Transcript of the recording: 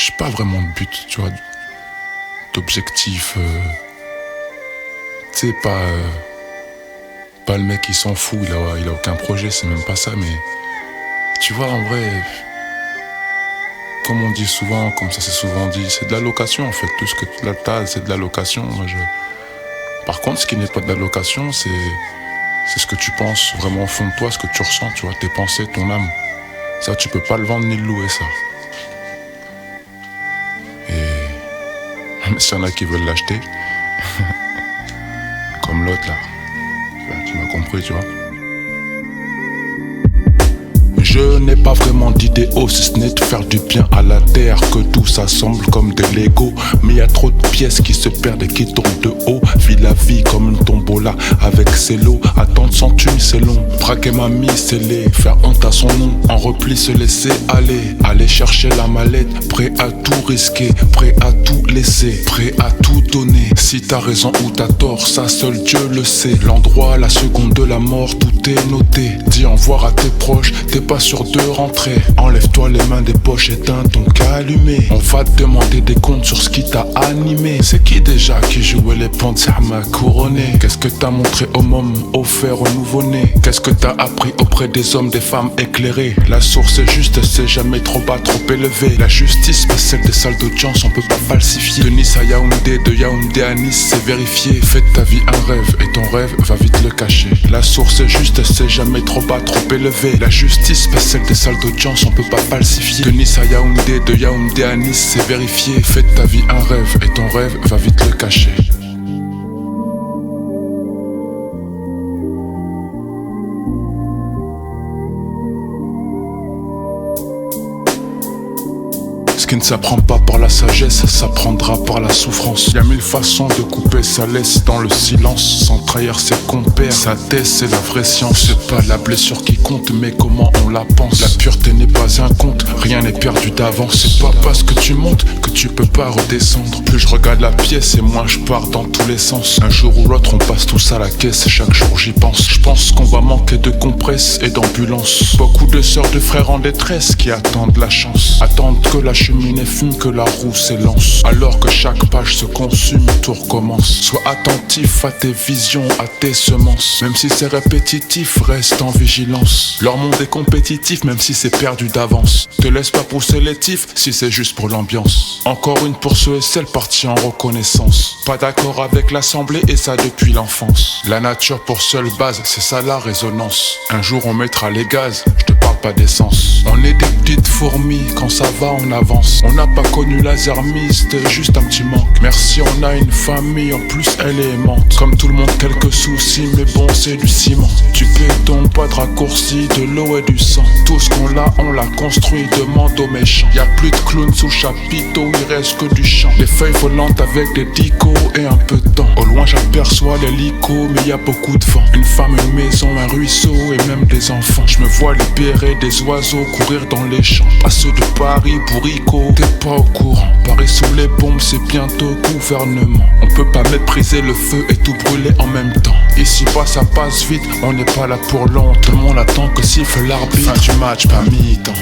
j'ai pas vraiment de but, tu vois, d'objectif. Tu sais, pas le mec qui s'en fout, il a aucun projet, c'est même pas ça, mais tu vois, en vrai, comme on dit souvent, comme ça c'est souvent dit, c'est de la location en fait. Tout ce que tu as, c'est de la location. Par contre, ce qui n'est pas de la location, c'est ce que tu penses vraiment au fond de toi, ce que tu ressens, tu vois, tes pensées, ton âme. Ça, tu peux pas le vendre ni le louer, ça. Et même s'il y en a qui veulent l'acheter, comme l'autre là, tu m'as compris, tu vois. Je n'ai pas vraiment d'idéaux, si ce n'est de faire du bien à la terre, que tout ça semble comme des Lego. Mais y a trop de pièces qui se perdent et qui tombent de haut. Vis la vie comme une tombola avec ses lots. Attendre sans thune c'est long, braquer mamie c'est laid. Faire honte à son nom, en repli se laisser aller. Aller chercher la mallette, prêt à tout risquer, prêt à tout laisser, prêt à tout donner. Si t'as raison ou t'as tort, ça seul Dieu le sait. L'endroit, la seconde de la mort, tout est noté. Dis au revoir à tes proches, t'es pas sûr de rentrer. Enlève-toi les mains des poches, éteins ton cas allumé. On va te demander des comptes sur ce qui t'a animé. C'est qui déjà qui jouait les ponts de m'a couronné? Qu'est-ce que t'as montré aux mômes, offert aux nouveau-nés? Qu'est-ce que t'as appris auprès des hommes, des femmes éclairées? La source est juste, c'est jamais trop bas, trop élevé. La justice, c'est celle des salles d'audience, on peut pas falsifier. De Nice à Yaoundé, de Yaoundé à Nice, c'est vérifié. Fais de ta vie un rêve, et ton rêve va vite le cacher. La source est juste, c'est jamais trop bas, trop élevé. La justice, c'est celle des salles d'audience, on peut pas falsifier. De Nice à Yaoundé, de Yaoundé à Nice, c'est vérifié. Fais de ta vie un rêve, et ton rêve va vite le cacher. Ce qui ne s'apprend pas par la sagesse, s'apprendra par la souffrance. Y a mille façons de couper sa laisse dans le silence, sans trahir ses compères. Sa thèse, c'est la vraie science. C'est pas la blessure qui compte, mais comment on la pense. La pureté n'est pas un conte, rien n'est perdu d'avance. C'est pas parce que tu montes que tu peux pas redescendre. Plus je regarde la pièce et moins je pars dans tous les sens. Un jour ou l'autre, on passe tous à la caisse, chaque jour j'y pense. Je pense qu'on va manquer de compresses et d'ambulances. Beaucoup de sœurs, de frères en détresse qui attendent la chance. Attendent que la cheminée fume, que la roue s'élance. Alors que chaque page se consume, tout recommence. Sois attentif à tes visions, à tes semences. Même si c'est répétitif, reste en vigilance. Leur monde est compétitif, même si c'est perdu d'avance. Te laisse pas pousser les tifs, si c'est juste pour l'ambiance. Encore une pour ceux et celles partis en reconnaissance. Pas d'accord avec l'assemblée et ça depuis l'enfance. La nature pour seule base, c'est ça la résonance. Un jour on mettra les gaz, je te parle pas d'essence. On est des petites fourmis, quand ça va on avance. On n'a pas connu Lazermiste, juste un petit manque. Merci, on a une famille, en plus elle est aimante. Comme tout le monde, quelques soucis, mais bon, c'est du ciment. Tu béton, pas de raccourci, de l'eau et du sang. Tout ce qu'on a, on l'a construit, demande aux méchants. Y a plus de clowns sous chapiteau, il reste que du chant. Des feuilles volantes avec des dicots et un peu de temps. Au loin, j'aperçois l'hélico, mais y a beaucoup de vent. Une femme, une maison, un ruisseau et même des enfants. Je me vois libérer des oiseaux, courir dans les champs. Pas ceux de Paris, bourricot, t'es pas au courant. Paris sous les bombes, c'est bientôt gouvernement. On peut pas mépriser le feu et tout brûler en même temps. Ici bas ça passe vite, on n'est pas là pour longtemps. Tout le monde attend que siffle l'arbitre. Fin du match, pas mi-temps.